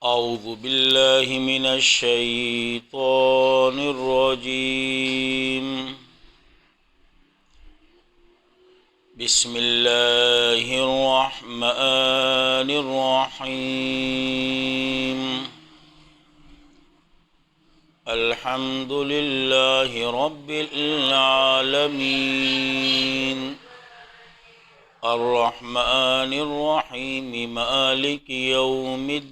اعوذ باللہ من الشیطان الرجیم بسم اللہ الرحمن الرحیم الحمد للہ رب العالمین الرحمن الرحیم مالک یوم الدین۔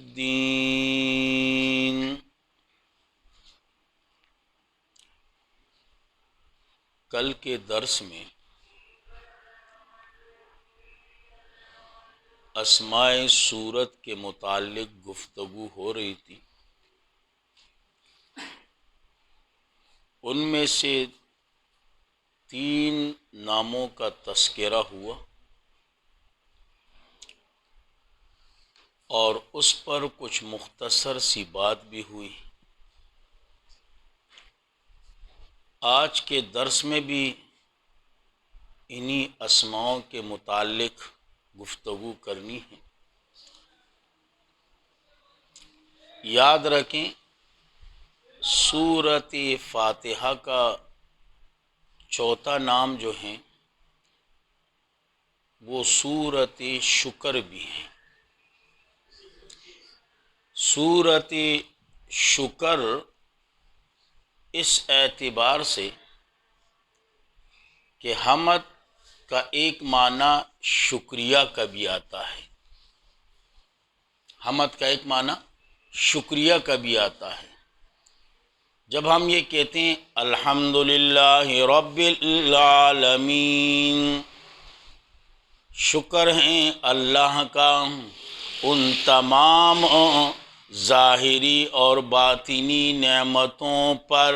کل کے درس میں اسماء سورت کے متعلق گفتگو ہو رہی تھی۔ ان میں سے 3 ناموں کا تذکرہ ہوا اور اس پر کچھ مختصر سی بات بھی ہوئی۔ آج کے درس میں بھی انہی اسماؤں کے متعلق گفتگو کرنی ہے۔ یاد رکھیں، سورۃ فاتحہ کا چوتھا نام جو ہے وہ سورۃ شکر بھی ہے۔ سورۃ شکر اس اعتبار سے کہ حمد کا ایک معنی شکریہ کا بھی آتا ہے، حمد کا ایک معنی شکریہ کا بھی آتا ہے۔ جب ہم یہ کہتے ہیں الحمدللہ رب العالمین، شکر ہیں اللہ کا ان تمام ظاہری اور باطنی نعمتوں پر۔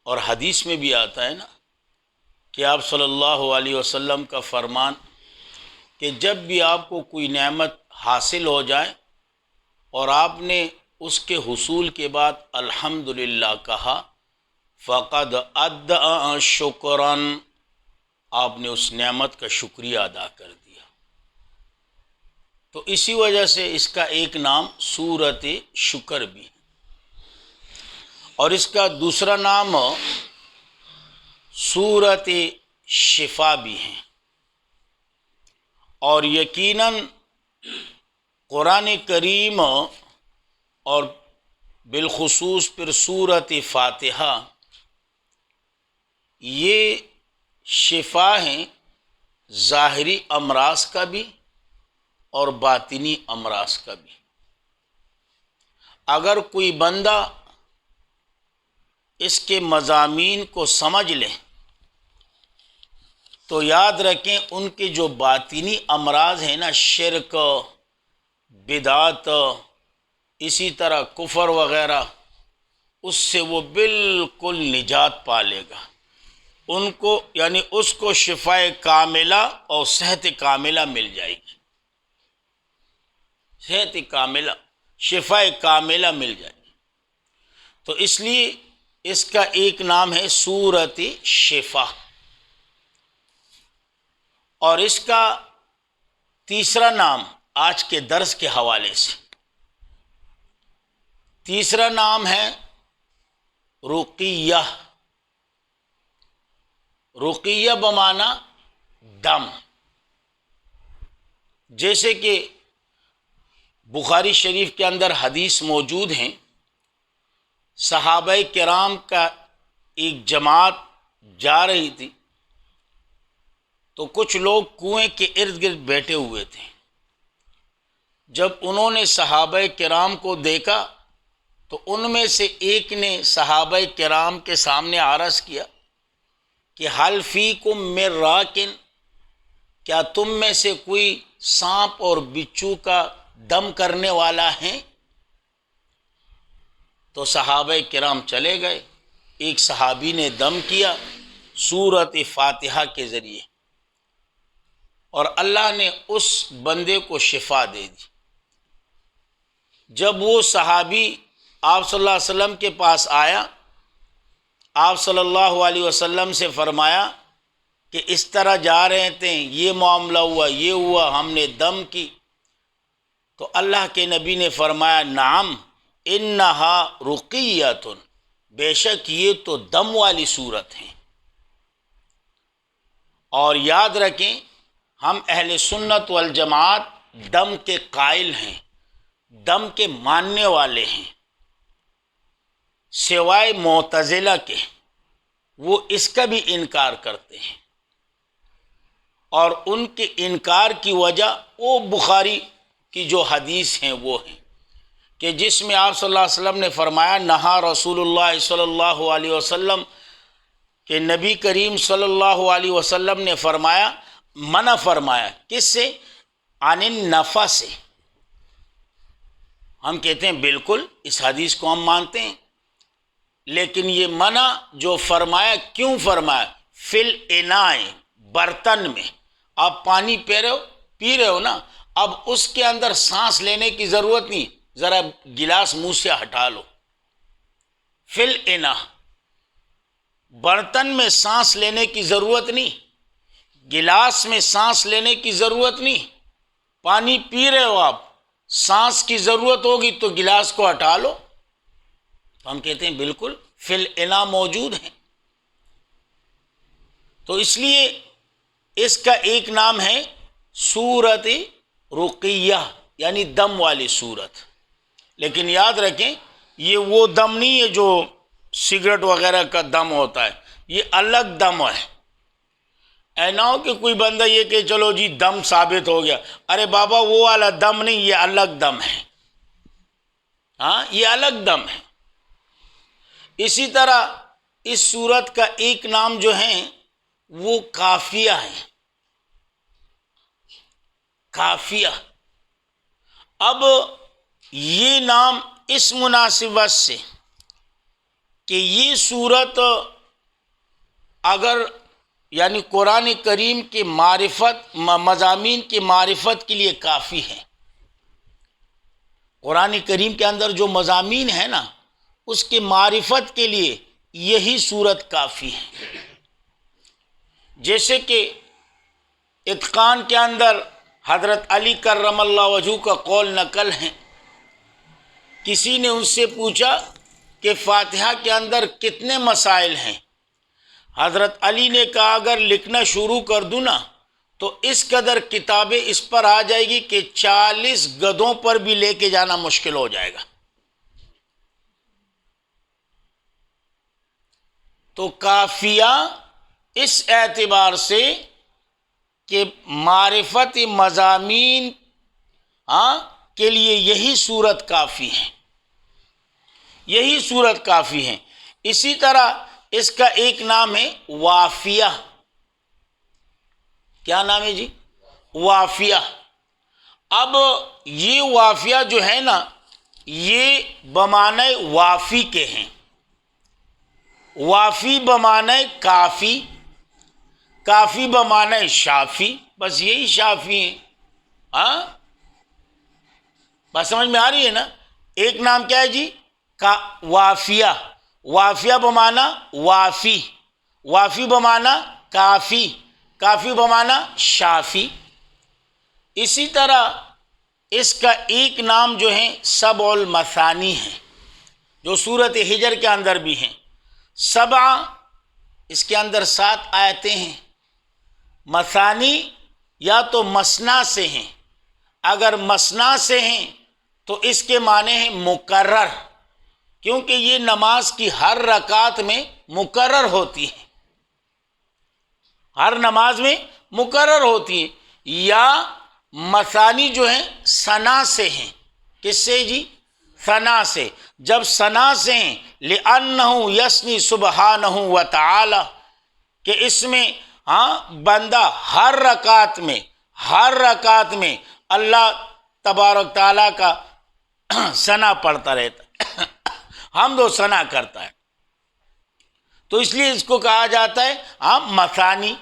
اور حدیث میں بھی آتا ہے نا کہ آپ صلی اللہ علیہ وسلم کا فرمان کہ جب بھی آپ کو کوئی نعمت حاصل ہو جائے اور آپ نے اس کے حصول کے بعد الحمدللہ کہا، فقد ادى شکرا، آپ نے اس نعمت کا شکریہ ادا کر دیا۔ تو اسی وجہ سے اس کا ایک نام سورۃ شکر بھی ہے، اور اس کا دوسرا نام سورۃ شفا بھی ہے۔ اور یقیناً قرآن کریم اور بالخصوص پھر سورۃ فاتحہ یہ شفا ہیں ظاہری امراض کا بھی اور باطنی امراض کا بھی۔ اگر کوئی بندہ اس کے مضامین کو سمجھ لے تو یاد رکھیں ان کے جو باطنی امراض ہیں نا، شرک، بدعت، اسی طرح کفر وغیرہ، اس سے وہ بالکل نجات پا لے گا۔ ان کو یعنی اس کو شفاء کاملہ اور صحت کاملہ مل جائے گی، صحت کاملہ، شفاء کاملہ مل جائے گی۔ تو اس لیے اس کا ایک نام ہے سورۃ شفا، اور اس کا تیسرا نام آج کے درس کے حوالے سے، تیسرا نام ہے رقیہ۔ رقیہ بمعنی دم، جیسے کہ بخاری شریف کے اندر حدیث موجود ہیں، صحابہ کرام کا ایک جماعت جا رہی تھی تو کچھ لوگ کنویں کے ارد گرد بیٹھے ہوئے تھے۔ جب انہوں نے صحابہ کرام کو دیکھا تو ان میں سے ایک نے صحابہ کرام کے سامنے عرض کیا کہ حل فیکم من راکن، کیا تم میں سے کوئی سانپ اور بچھو کا دم کرنے والا ہے؟ تو صحابہ کرام چلے گئے، ایک صحابی نے دم کیا سورۃ فاتحہ کے ذریعے، اور اللہ نے اس بندے کو شفا دے دی۔ جب وہ صحابی آپ صلی اللہ علیہ وسلم کے پاس آیا، آپ صلی اللہ علیہ وسلم سے فرمایا کہ اس طرح جا رہے تھے، یہ معاملہ ہوا، یہ ہوا، ہم نے دم کی۔ تو اللہ کے نبی نے فرمایا نعم انہا رقیۃ، بے شک یہ تو دم والی صورت ہیں۔ اور یاد رکھیں ہم اہل سنت والجماعت دم کے قائل ہیں، دم کے ماننے والے ہیں، سوائے معتزلہ کے، وہ اس کا بھی انکار کرتے ہیں۔ اور ان کے انکار کی وجہ وہ بخاری کی جو حدیث ہیں وہ ہیں کہ جس میں آپ صلی اللہ علیہ وسلم نے فرمایا نہا رسول اللہ صلی اللہ علیہ وسلم، کہ نبی کریم صلی اللہ علیہ وسلم نے فرمایا، منع فرمایا، کس سے؟ عن النفس سے۔ ہم کہتے ہیں بالکل اس حدیث کو ہم مانتے ہیں، لیکن یہ منع جو فرمایا کیوں فرمایا؟ فی الاناء، برتن میں آپ پانی پی رہے ہو نا، اب اس کے اندر سانس لینے کی ضرورت نہیں، ذرا گلاس منہ سے ہٹا لو۔ فی الاناء، برتن میں سانس لینے کی ضرورت نہیں، گلاس میں سانس لینے کی ضرورت نہیں، پانی پی رہے ہو آپ، سانس کی ضرورت ہوگی تو گلاس کو ہٹا لو۔ تو ہم کہتے ہیں بالکل فی الاناء موجود ہیں۔ تو اس لیے اس کا ایک نام ہے سورت رقیہ، یعنی دم والی سورت۔ لیکن یاد رکھیں یہ وہ دم نہیں ہے جو سگریٹ وغیرہ کا دم ہوتا ہے، یہ الگ دم ہے۔ اے نہ ہو کہ کوئی بندہ یہ کہ چلو جی دم ثابت ہو گیا، ارے بابا وہ والا دم نہیں، یہ الگ دم ہے۔ ہاں یہ الگ دم ہے۔ اسی طرح اس سورت کا ایک نام جو ہے وہ کافیہ ہے، کافیہ۔ اب یہ نام اس مناسبت سے کہ یہ سورت اگر یعنی قرآن کریم کے معرفت مضامین کی معرفت کے لیے کافی ہے۔ قرآن کریم کے اندر جو مضامین ہیں نا اس کے معرفت کے لیے یہی سورت کافی ہے۔ جیسے کہ اتقان کے اندر حضرت علی کرم اللہ وجہہ کا قول نقل ہے، کسی نے ان سے پوچھا کہ فاتحہ کے اندر کتنے مسائل ہیں؟ حضرت علی نے کہا اگر لکھنا شروع کر دوں نا تو اس قدر کتابیں اس پر آ جائے گی کہ 40 گدھوں پر بھی لے کے جانا مشکل ہو جائے گا۔ تو کافیہ اس اعتبار سے کہ معرفت مضامین کے لیے یہی صورت کافی ہے، یہی صورت کافی ہے۔ اسی طرح اس کا ایک نام ہے وافیہ۔ کیا نام ہے جی؟ وافیہ۔ اب یہ وافیہ جو ہے نا یہ بمعنی وافی کے ہیں، وافی بمعنی کافی، کافی بمعنی شافی، بس یہی شافی ہیں۔ ہاں بس سمجھ میں آ رہی ہے نا؟ ایک نام کیا ہے جی؟ وافیہ، وافیہ بمعنی وافی، وافی بمعنی کافی، کافی بمعنی شافی۔ اسی طرح اس کا ایک نام جو ہے سبع المثانی ہے، جو سورت حجر کے اندر بھی ہیں۔ سبع، اس کے اندر 7 آیتیں ہیں۔ مثانی یا تو مثنا سے ہیں، اگر مثنا سے ہیں تو اس کے معنی ہیں مکرر، کیونکہ یہ نماز کی ہر رکعت میں مکرر ہوتی ہے، ہر نماز میں مکرر ہوتی ہے۔ یا مثانی جو ہیں ثنا سے ہیں، کس سے جی؟ ثنا سے۔ جب ثنا سے ہیں لِأَنَّهُ يَثْنِي سُبْحَانَهُ وَتَعَالَى، کہ اس میں بندہ ہر رکعت میں اللہ تبارک تعالیٰ کا ثنا پڑھتا رہتا ہے، حمد و ثنا کرتا ہے، تو اس لیے اس کو کہا جاتا ہے مثانی۔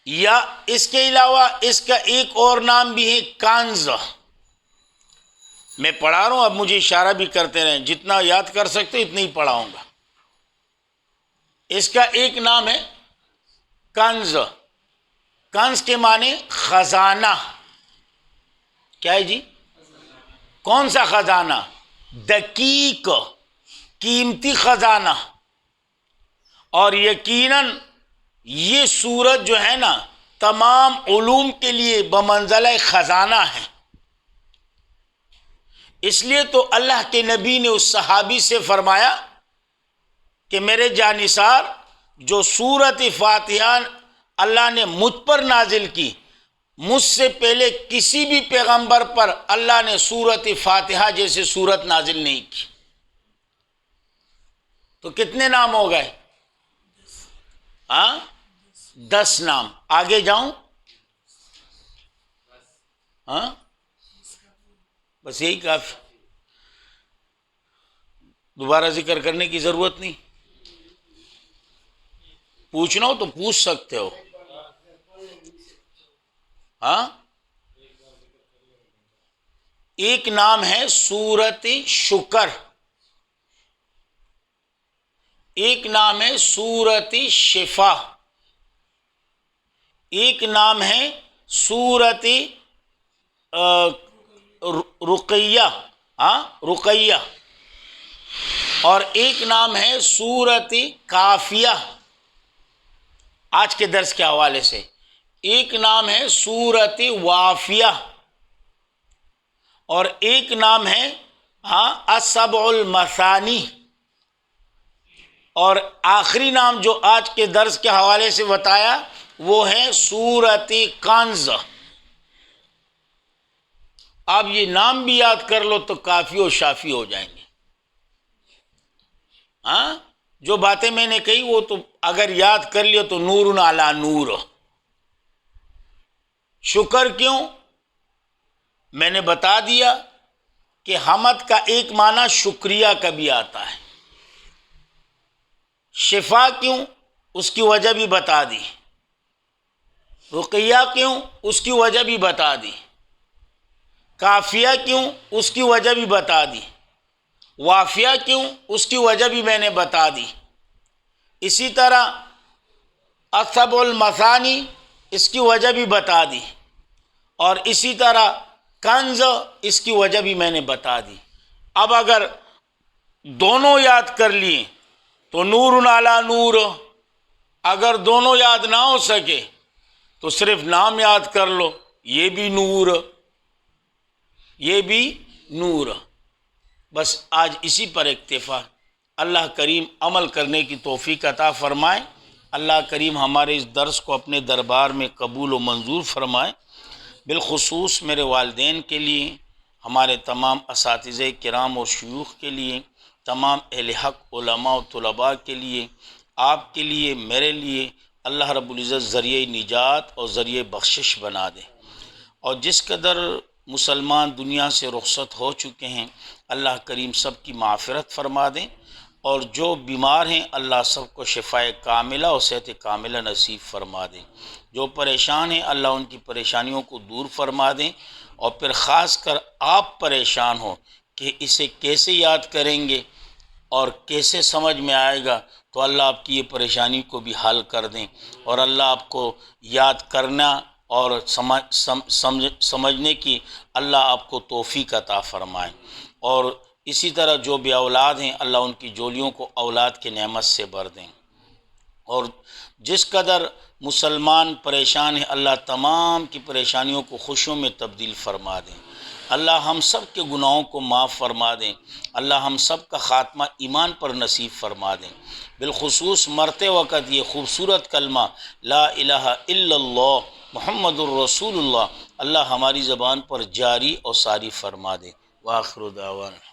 یا اس کے علاوہ اس کا ایک اور نام بھی ہے کنز۔ میں پڑھا رہا ہوں، اب مجھے اشارہ بھی کرتے رہیں، جتنا یاد کر سکتے اتنا ہی پڑھاؤں گا۔ اس کا ایک نام ہے کنز۔ کنز کے معنی خزانہ، کیا ہے جی؟ کون سا خزانہ؟ دقیق، قیمتی خزانہ. اور یقیناً یہ سورت جو ہے نا تمام علوم کے لیے بمنزلہ خزانہ ہے. اس لیے تو اللہ کے نبی نے اس صحابی سے فرمایا کہ میرے جانثار، جو سورت فاتحہ اللہ نے مجھ پر نازل کی، مجھ سے پہلے کسی بھی پیغمبر پر اللہ نے سورت فاتحہ جیسے سورت نازل نہیں کی. تو کتنے نام ہو گئے؟ 10 نام. آگے جاؤں؟ بس یہی کافی، دوبارہ ذکر کرنے کی ضرورت نہیں. پوچھنا ہو تو پوچھ سکتے ہو. ایک نام ہے سورت شکر، ایک نام ہے سورت شفا، ایک نام ہے سورت رقیہ، رقیہ، اور ایک نام ہے سورت کافیہ. آج کے درس کے حوالے سے ایک نام ہے سورت وافیہ، اور ایک نام ہے السبع المثانی، اور آخری نام جو آج کے درس کے حوالے سے بتایا وہ ہے سورت کنز. اب یہ نام بھی یاد کر لو تو کافی و شافی ہو جائیں گے. جو باتیں میں نے کہی وہ تو اگر یاد کر لیو تو نور علی نور. شکر کیوں؟ میں نے بتا دیا کہ حمد کا ایک معنی شکریہ کا بھی آتا ہے. شفا کیوں؟ اس کی وجہ بھی بتا دی. رقیہ کیوں؟ اس کی وجہ بھی بتا دی. کافیہ کیوں؟ اس کی وجہ بھی بتا دی. وافیہ کیوں؟ اس کی وجہ بھی میں نے بتا دی. اسی طرح السبع المثانی، اس کی وجہ بھی بتا دی. اور اسی طرح کنز، اس کی وجہ بھی میں نے بتا دی. اب اگر دونوں یاد کر لیے تو نور علی نور. اگر دونوں یاد نہ ہو سکے تو صرف نام یاد کر لو، یہ بھی نور، یہ بھی نور. بس آج اسی پر اکتفا. اللہ کریم عمل کرنے کی توفیق عطا فرمائے. اللہ کریم ہمارے اس درس کو اپنے دربار میں قبول و منظور فرمائے. بالخصوص میرے والدین کے لیے، ہمارے تمام اساتذہ کرام اور شیوخ کے لیے، تمام اہل حق علماء و طلباء کے لیے، آپ کے لیے، میرے لیے اللہ رب العزت ذریعہ نجات اور ذریعہ بخشش بنا دے. اور جس قدر مسلمان دنیا سے رخصت ہو چکے ہیں، اللہ کریم سب کی معافرت فرما دیں. اور جو بیمار ہیں اللہ سب کو شفائے کاملہ اور صحت کاملہ نصیب فرما دیں. جو پریشان ہیں اللہ ان کی پریشانیوں کو دور فرما دیں. اور پھر خاص کر آپ پریشان ہو کہ اسے کیسے یاد کریں گے اور کیسے سمجھ میں آئے گا، تو اللہ آپ کی یہ پریشانی کو بھی حل کر دیں. اور اللہ آپ کو یاد کرنا اور سمجھنے کی اللہ آپ کو توفیق عطا فرمائے. اور اسی طرح جو بھی اولاد ہیں اللہ ان کی جولیوں کو اولاد کی نعمت سے بھر دیں. اور جس قدر مسلمان پریشان ہیں اللہ تمام کی پریشانیوں کو خوشیوں میں تبدیل فرما دیں. اللہ ہم سب کے گناہوں کو معاف فرما دیں. اللہ ہم سب کا خاتمہ ایمان پر نصیب فرما دیں. بالخصوص مرتے وقت یہ خوبصورت کلمہ لا الہ الا اللہ محمد الرسول اللہ اللہ ہماری زبان پر جاری اور ساری فرما دیں. وآخر دعوانا